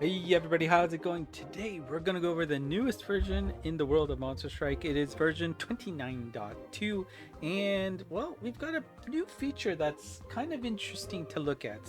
Hey everybody, how's it going? Today we're going to go over the newest version in the world of Monster Strike. It is version 29.2, and well, we've got a new feature that's kind of interesting to look at.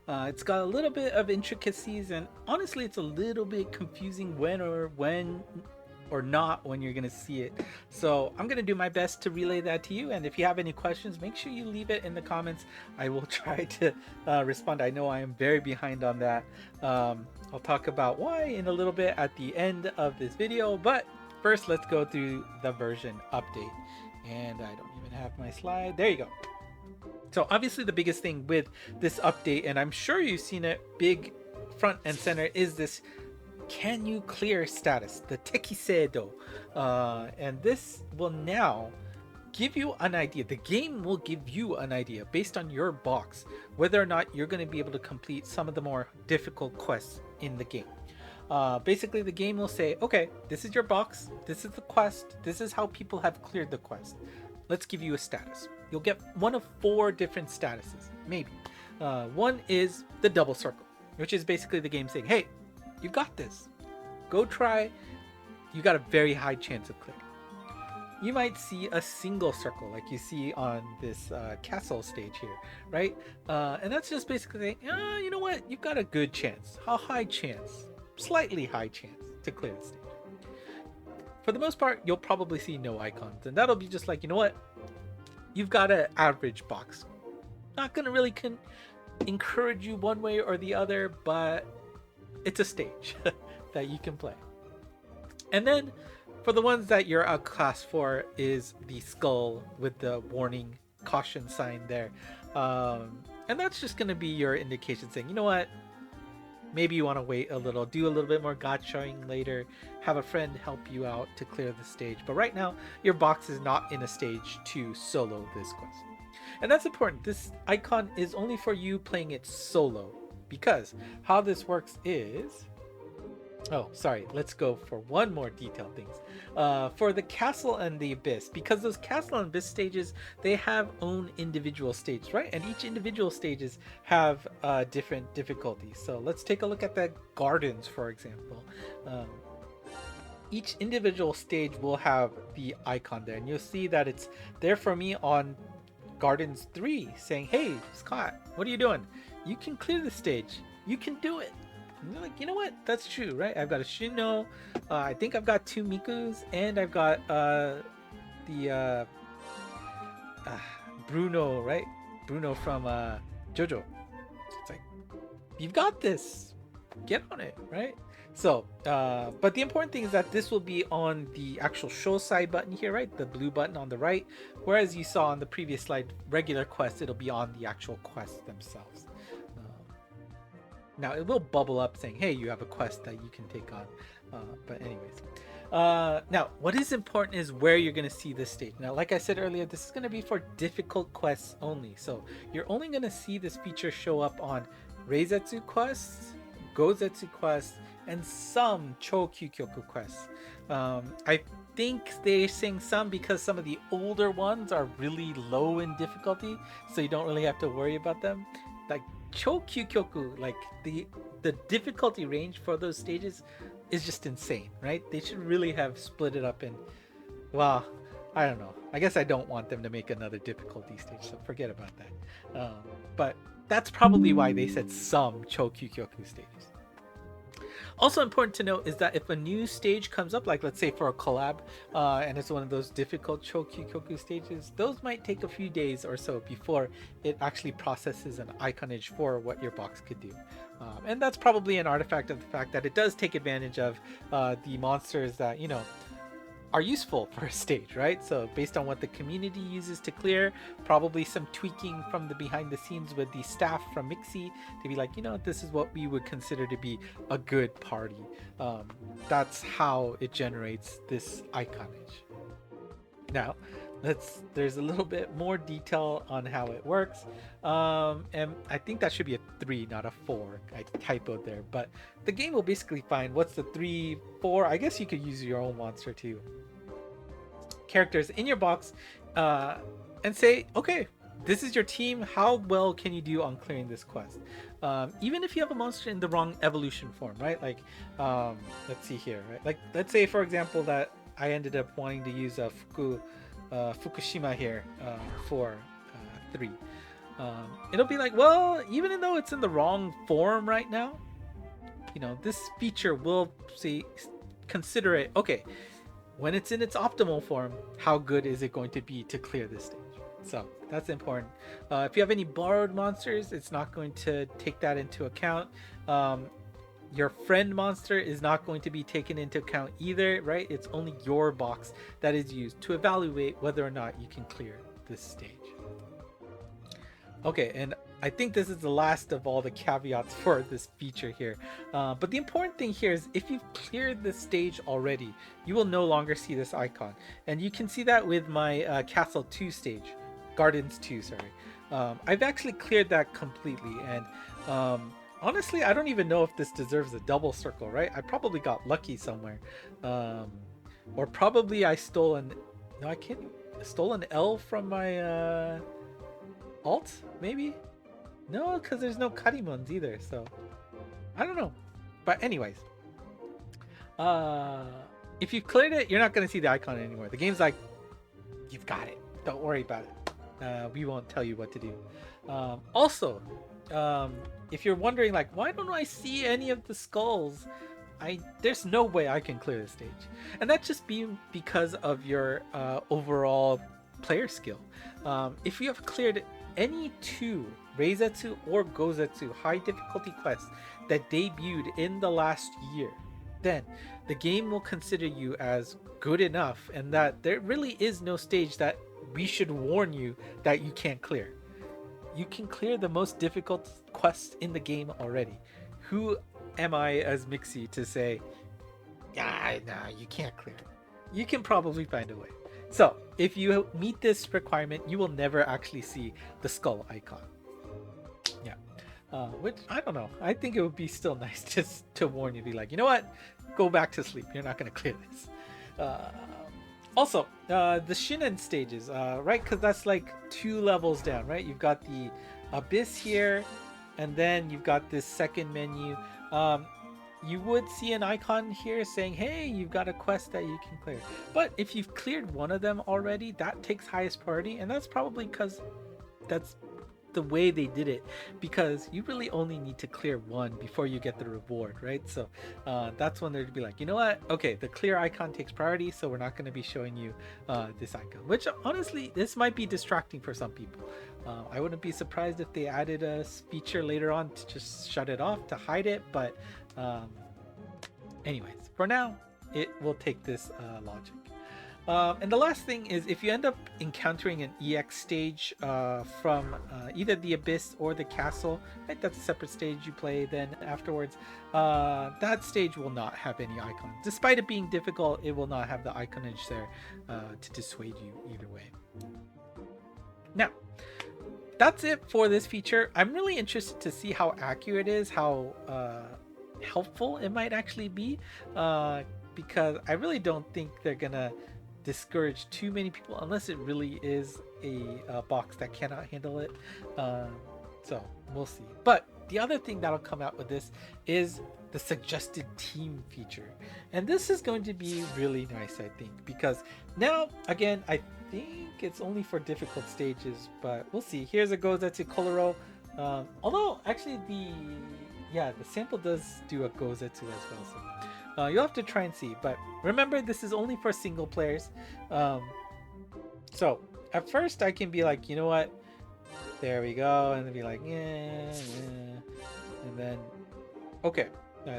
It's got a little bit of intricacies, and honestly it's a little bit confusing when or not when you're going to see it. So I'm going to do my best to relay that to you, and if you have any questions, make sure you leave it in the comments. I will try to respond. I know I am very behind on that. I'll talk about why in a little bit at the end of this video, but first let's go through the version update. And I don't even have my slide. There you go. So obviously the biggest thing with this update, and I'm sure you've seen it big front and center, is this can you clear status, the tekisedo. And this will now give you an idea. The game will give you an idea based on your box whether or not you're going to be able to complete some of the more difficult quests in the game. Basically, the game will say, okay, this is your box, this is the quest, this is how people have cleared the quest. Let's give you a status. You'll get one of 4 different statuses, maybe. One is the double circle, which is basically the game saying, hey, you got this. Go try. You got a very high chance of clearing. You might see a single circle like you see on this castle stage here, right? And that's just basically saying, you know what? You've got a good chance. A high chance. Slightly high chance to clear the stage. For the most part, you'll probably see no icons. And that'll be just like, you know what? You've got an average box. Not going to really encourage you one way or the other, but it's a stage that you can play. And then for the ones that you're outclassed for is the skull with the warning caution sign there. And that's just going to be your indication saying, you know what, maybe you want to wait a little, do a little bit more gotchaing later, have a friend help you out to clear the stage. But right now, your box is not in a stage to solo this quest. And that's important. This icon is only for you playing it solo, because how this works is... Oh, sorry. Let's go for one more detailed things. For the castle and the abyss, because those castle and abyss stages, they have own individual stages, right? And each individual stages have different difficulties. So let's take a look at the gardens, for example. Each individual stage will have the icon there, and you'll see that it's there for me on Gardens 3, saying, hey, Scott, what are you doing? You can clear the stage. You can do it. And you're like, you know what? That's true, right? I've got a Shino. I think I've got 2 Mikus, and I've got the Bruno, right? Bruno from JoJo. It's like, you've got this. Get on it, right? So, but the important thing is that this will be on the actual Shosai button here, right? The blue button on the right. Whereas you saw on the previous slide, regular quests, it'll be on the actual quests themselves. Now it will bubble up saying, hey, you have a quest that you can take on. But anyways, now what is important is where you're going to see this stage. Now, like I said earlier, this is going to be for difficult quests only. So you're only going to see this feature show up on Reizetsu quests, Gozetsu quests, and some Chokyukyoku quests. I think they're saying some because some of the older ones are really low in difficulty, so you don't really have to worry about them. Like Chokyukyoku, like the difficulty range for those stages is just insane, right? They should really have split it up in, well, I don't know. I guess I don't want them to make another difficulty stage, so forget about that. But that's probably why they said some Chokyukyoku stages. Also important to note is that if a new stage comes up, like let's say for a collab, and it's one of those difficult Chokyukyoku stages, those might take a few days or so before it actually processes an iconage for what your box could do. And that's probably an artifact of the fact that it does take advantage of the monsters that, you know, are useful for a stage, right? So based on what the community uses to clear, probably some tweaking from the behind the scenes with the staff from Mixie to be like, you know, this is what we would consider to be a good party. That's how it generates this iconage. Now, there's a little bit more detail on how it works. And I think that should be a 3, not a 4. I typoed there, but the game will basically find what's the 3, 4. I guess you could use your own monster too. Characters in your box, and say, okay, this is your team. How well can you do on clearing this quest? Even if you have a monster in the wrong evolution form, right? Like, let's see here, right? Like, let's say, for example, that I ended up wanting to use a Fukushima here for 3. It'll be like, well, even though it's in the wrong form right now, you know, this feature will consider it, okay, when it's in its optimal form, how good is it going to be to clear this stage? So that's important. If you have any borrowed monsters, it's not going to take that into account. Your friend monster is not going to be taken into account either, right? It's only your box that is used to evaluate whether or not you can clear this stage. Okay, and I think this is the last of all the caveats for this feature here. But the important thing here is if you've cleared this stage already, you will no longer see this icon. And you can see that with my Castle 2 stage. Gardens 2, sorry. I've actually cleared that completely. And honestly, I don't even know if this deserves a double circle, right? I probably got lucky somewhere. Or probably I stole an... No, I can't... Stole an L from my... alt, maybe? No, because there's no Karimuns either, so I don't know. But anyways, if you've cleared it, you're not going to see the icon anymore. The game's like, you've got it. Don't worry about it. We won't tell you what to do. Also, if you're wondering, like, why don't I see any of the skulls? There's no way I can clear the stage. And that's just because of your overall player skill. If you have cleared any 2 Reizetsu or Gozetsu high difficulty quests that debuted in the last year, then the game will consider you as good enough, and that there really is no stage that we should warn you that you can't clear. You can clear the most difficult quests in the game already. Who am I as Mixie to say, yeah, nah, you can't clear it? You can probably find a way. So if you meet this requirement, you will never actually see the skull icon. Yeah, which I don't know. I think it would be still nice just to warn you, be like, you know what? Go back to sleep. You're not going to clear this. Also, the Shinen stages, right? Because that's like 2 levels down, right? You've got the Abyss here, and then you've got this second menu. You would see an icon here saying, hey, you've got a quest that you can clear. But if you've cleared one of them already, that takes highest priority. And that's probably because that's the way they did it, because you really only need to clear 1 before you get the reward, right? So that's when they'd be like, you know what? Okay, the clear icon takes priority, so we're not going to be showing you this icon. Which honestly, this might be distracting for some people. I wouldn't be surprised if they added a feature later on to just shut it off, to hide it, but anyways, for now, it will take this logic. And the last thing is, if you end up encountering an EX stage from either the Abyss or the Castle, right, that's a separate stage you play then afterwards, that stage will not have any icons. Despite it being difficult, it will not have the iconage there to dissuade you either way. Now, that's it for this feature. I'm really interested to see how accurate it is, how helpful it might actually be, because I really don't think they're gonna discourage too many people unless it really is a box that cannot handle it. So we'll see. But the other thing that'll come out with this is the suggested team feature, and this is going to be really nice, I think, because now again I think it's only for difficult stages, but we'll see. Here's a Gozetsu Koloro, although actually the sample does do a Gozetsu as well, so you'll have to try and see. But remember, this is only for single players, so at first I can be like, you know what, there we go, and then be like, yeah, and then okay,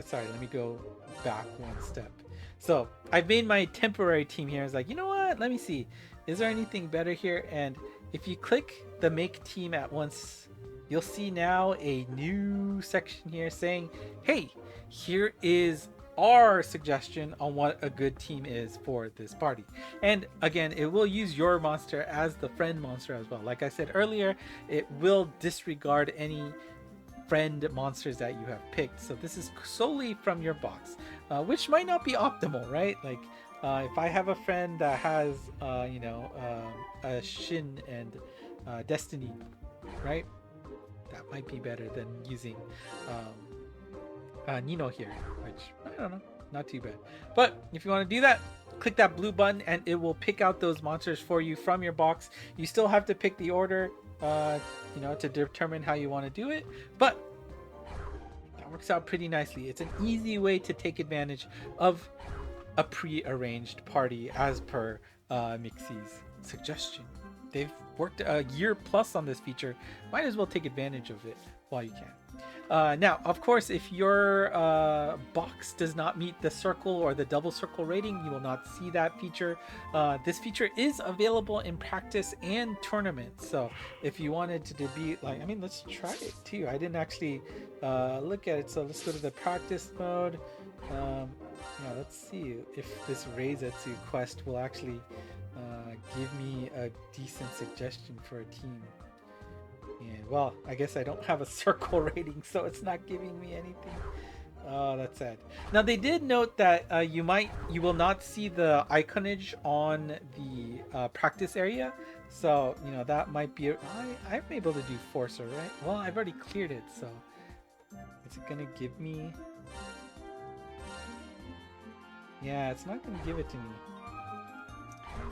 sorry, let me go back 1 step. So I've made my temporary team here. It's like, you know what, let me see, is there anything better here? And if you click the make team at once, you'll see now a new section here saying, hey, here is our suggestion on what a good team is for this party. And again, it will use your monster as the friend monster as well. Like I said earlier, it will disregard any friend monsters that you have picked. So this is solely from your box, which might not be optimal, right? Like if I have a friend that has a Shin and Destiny, right? That might be better than using Nino here, which I don't know, not too bad. But if you want to do that, click that blue button and it will pick out those monsters for you from your box. You still have to pick the order, to determine how you want to do it, but that works out pretty nicely. It's an easy way to take advantage of a pre-arranged party as per Mixie's suggestion. They've worked a year plus on this feature. Might as well take advantage of it while you can. Now, of course, if your box does not meet the circle or the double circle rating, you will not see that feature. This feature is available in practice and tournaments. So if you wanted to be like, let's try it too. I didn't actually look at it. So let's go to the practice mode. Let's see if this Reizetsu quest will actually give me a decent suggestion for a team. And well, I guess I don't have a circle rating, so it's not giving me anything. Oh, that's sad. Now they did note that you will not see the iconage on the practice area, so that might be. I'm able to do Forcer, right? Well, I've already cleared it, so is it gonna give me? Yeah, it's not gonna give it to me.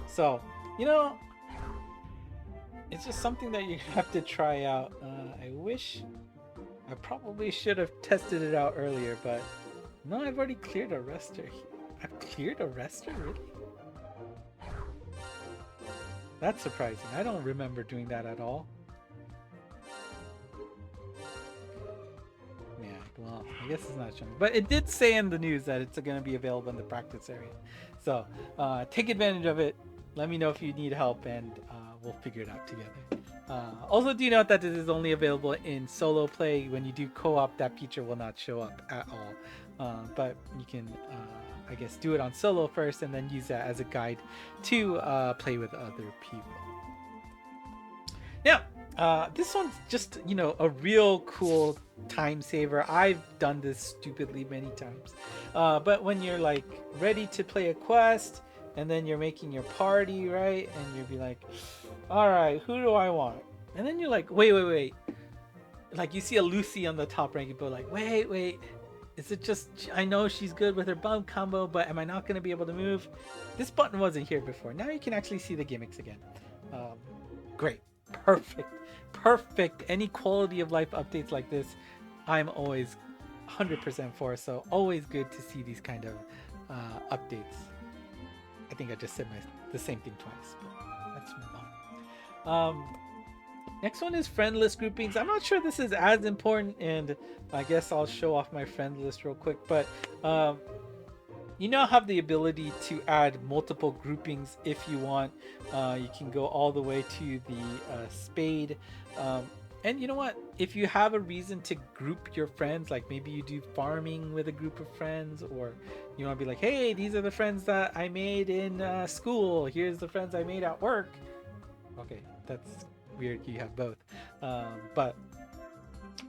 So, it's just something that you have to try out. I wish I probably should have tested it out earlier, but no, I've already cleared a rester. I've cleared a rester? Really? That's surprising. I don't remember doing that at all. Yeah, well, I guess it's not showing. But it did say in the news that it's going to be available in the practice area. So take advantage of it. Let me know if you need help, and we'll figure it out together. Also, do note that this is only available in solo play. When you do co-op, that feature will not show up at all. But you can, I guess, do it on solo first, and then use that as a guide to play with other people. Now, this one's just, a real cool time saver. I've done this stupidly many times. But when you're like ready to play a quest, and then you're making your party, right? And you'll be like, all right, who do I want? And then you're like, wait. Like you see a Lucy on the top rank, but like, wait. Is it just, I know she's good with her bump combo, but am I not going to be able to move? This button wasn't here before. Now you can actually see the gimmicks again. Great. Perfect. Any quality of life updates like this, I'm always 100% for. So always good to see these kind of updates. I think I just said the same thing twice, but let's move on. Next one is friend list groupings. I'm not sure this is as important, and I guess I'll show off my friend list real quick, but you now have the ability to add multiple groupings if you want. You can go all the way to the spade. And you know what? If you have a reason to group your friends, like maybe you do farming with a group of friends, or you want to be like, hey, these are the friends that I made in school. Here's the friends I made at work. Okay, that's weird. You have both. But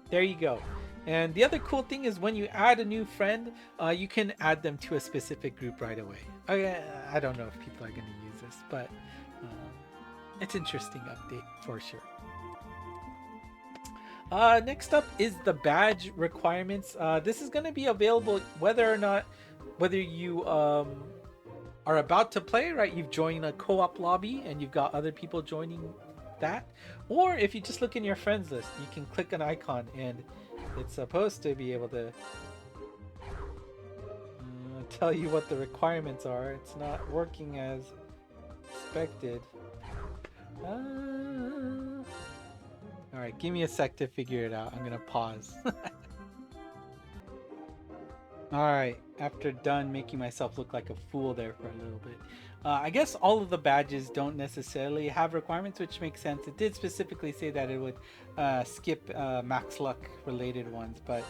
there you go. And the other cool thing is when you add a new friend, you can add them to a specific group right away. I don't know if people are going to use this, but it's an interesting update for sure. Next up is the badge requirements. This is going to be available whether you are about to play, right? You've joined a co-op lobby and you've got other people joining that, or if you just look in your friends list, you can click an icon and it's supposed to be able to tell you what the requirements are. It's not working as expected. Alright, give me a sec to figure it out. I'm gonna pause. Alright, after done making myself look like a fool there for a little bit. I guess all of the badges don't necessarily have requirements, which makes sense. It did specifically say that it would skip max luck related ones, but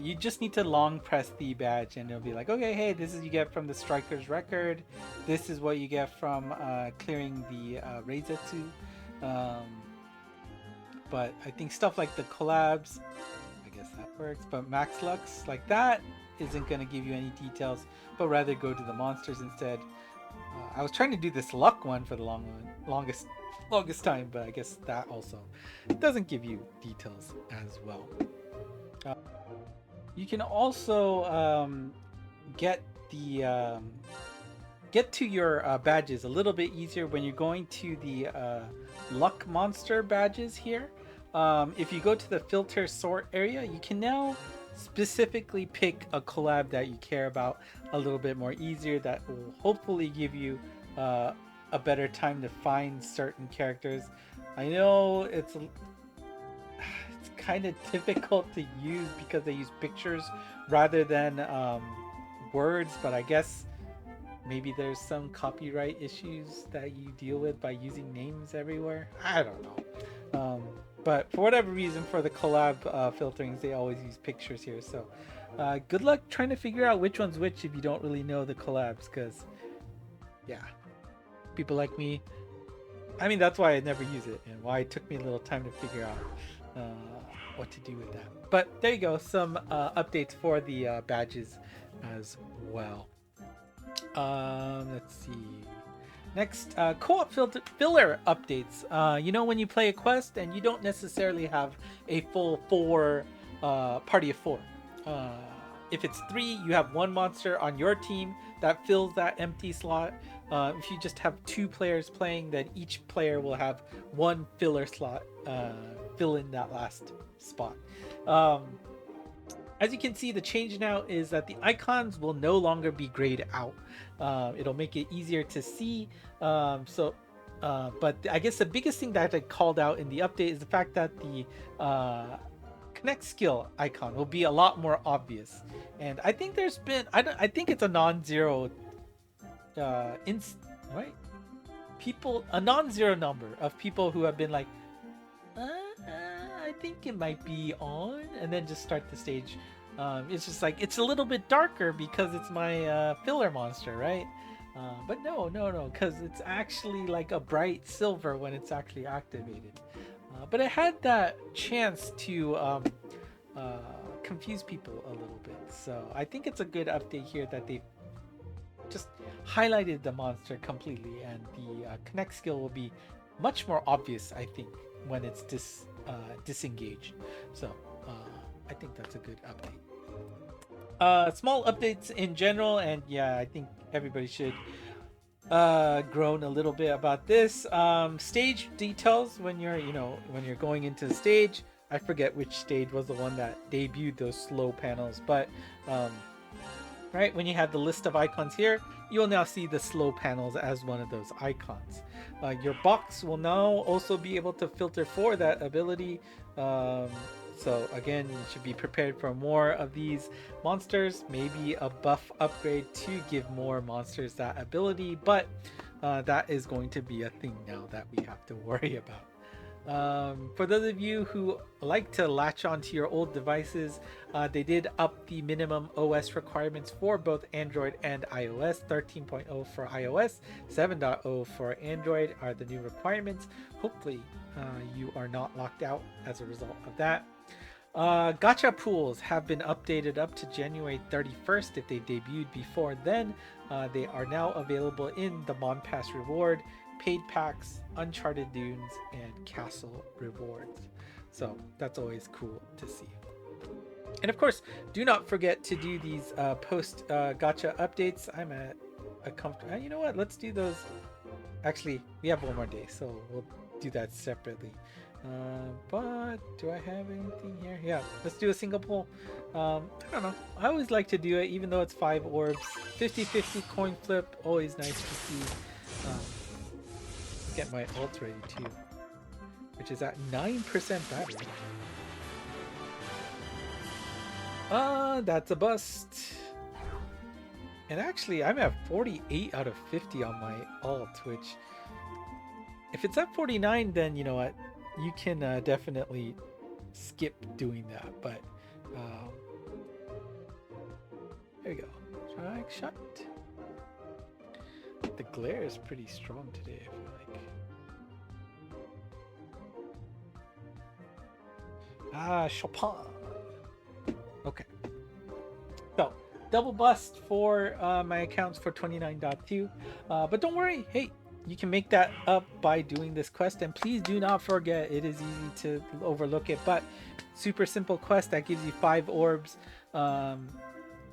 you just need to long press the badge and it'll be like, okay, hey, this is you get from the striker's record. This is what you get from clearing the Reizetsu. But I think stuff like the collabs, I guess that works, but max lucks like that isn't going to give you any details, but rather go to the monsters instead. I was trying to do this luck one for the longest time, but I guess that also doesn't give you details as well. Uh, you can also get the get to your badges a little bit easier when you're going to the luck monster badges here. If you go to the filter sort area, you can now specifically pick a collab that you care about a little bit more easier, that will hopefully give you a better time to find certain characters. I know it's kind of difficult to use because they use pictures rather than words, but I guess maybe there's some copyright issues that you deal with by using names everywhere. I don't know. But for whatever reason, for the collab filterings, they always use pictures here. So good luck trying to figure out which one's which if you don't really know the collabs, because yeah, people like me, I mean, that's why I never use it and why it took me a little time to figure out what to do with that. But there you go, some updates for the badges as well. Let's see. Next, co-op filler updates. You know, when you play a quest and you don't necessarily have a full party of 4. If it's 3, you have 1 monster on your team that fills that empty slot. If you just have 2 players playing, then each player will have 1 filler slot fill in that last spot. As you can see, the change now is that the icons will no longer be grayed out. It'll make it easier to see. But I guess the biggest thing that I called out in the update is the fact that the connect skill icon will be a lot more obvious. And I think there's been, I think it's a non-zero right? A non-zero number of people who have been like, I think it might be on, and then just start the stage. It's just like, it's a little bit darker because it's my filler monster, right? But no, because it's actually like a bright silver when it's actually activated. But it had that chance to confuse people a little bit. So I think it's a good update here that they've just highlighted the monster completely, and the connect skill will be much more obvious, I think, when it's disengaged. So I think that's a good update. Small updates in general, and yeah, I think everybody should groan a little bit about this. Stage details when you're going into the stage. I forget which stage was the one that debuted those slow panels, but right when you have the list of icons here, you'll now see the slow panels as one of those icons. Your box will now also be able to filter for that ability. So again, you should be prepared for more of these monsters, maybe a buff upgrade to give more monsters that ability, but that is going to be a thing now that we have to worry about. For those of you who like to latch onto your old devices, they did up the minimum OS requirements for both Android and iOS. 13.0 for iOS, 7.0 for Android are the new requirements. Hopefully you are not locked out as a result of that. Gacha pools have been updated up to January 31st. If they debuted before then, they are now available in the Mon Pass reward, paid packs, Uncharted Dunes, and Castle rewards. So that's always cool to see. And of course, do not forget to do these post gacha updates. I'm at a comfortable. You know what? Let's do those. Actually, we have one more day, so we'll do that separately. But do I have anything here? Yeah, let's do a single poll. I don't know. I always like to do it, even though it's 5 orbs. 50-50 coin flip. Always nice to see. Get my ult ready too, which is at 9% battery. That's a bust. And actually, I'm at 48 out of 50 on my ult, which, if it's at 49, then you know what, you can definitely skip doing that. But there we go. Strike shot. The glare is pretty strong today, I feel like. Chopin. Okay. So, double bust for my accounts for 29.2. But don't worry, hey, you can make that up by doing this quest. And please do not forget, it is easy to overlook it, but super simple quest that gives you 5 orbs.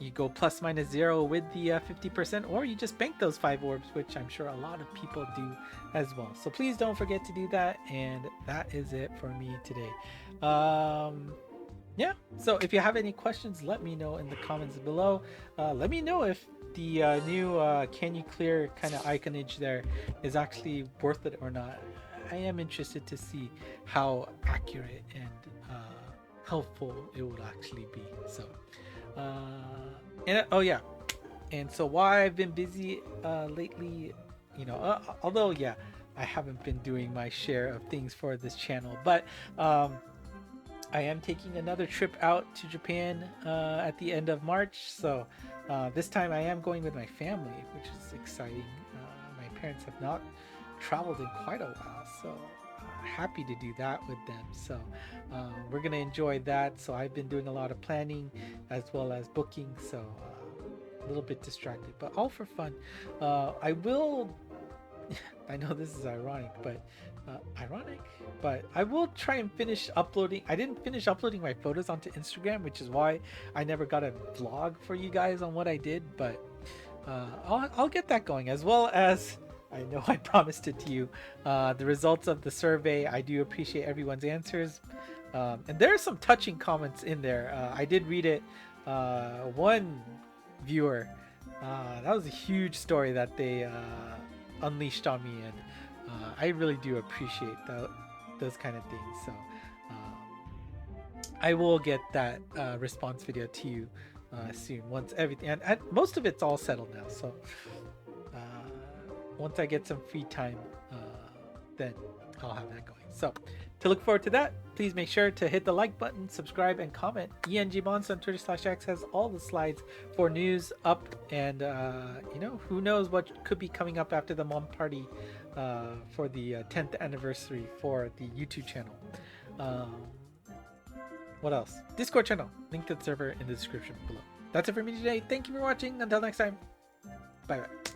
You go plus minus 0 with the 50%, or you just bank those 5 orbs, which I'm sure a lot of people do as well. So please don't forget to do that. And that is it for me today. Yeah, so if you have any questions, let me know in the comments below. Let me know if the new can you clear kind of iconage there is actually worth it or not. I am interested to see how accurate and helpful it will actually be. So oh yeah, and so why I've been busy lately, although yeah, I haven't been doing my share of things for this channel, but I am taking another trip out to Japan at the end of March. So this time I am going with my family, which is exciting. My parents have not traveled in quite a while, so happy to do that with them. So we're gonna enjoy that. So I've been doing a lot of planning as well as booking. So a little bit distracted, but all for fun. I will. I know this is ironic, but I will try and finish uploading. I didn't finish uploading my photos onto Instagram, which is why I never got a vlog for you guys on what I did, but I'll get that going, as well as I know I promised it to you, the results of the survey. I do appreciate everyone's answers, and there are some touching comments in there. I did read it. One viewer, that was a huge story that they unleashed on me, and I really do appreciate those kind of things. So I will get that response video to you soon, once everything, and most of it's all settled now. So once I get some free time, then I'll have that going. So to look forward to that, please make sure to hit the like button, subscribe, and comment. ENGMonster on Twitter/X has all the slides for news up, and who knows what could be coming up after the Mom Party for the 10th anniversary for the YouTube channel. What else? Discord channel, link to the server in the description below. That's it for me today. Thank you for watching. Until next time, bye bye.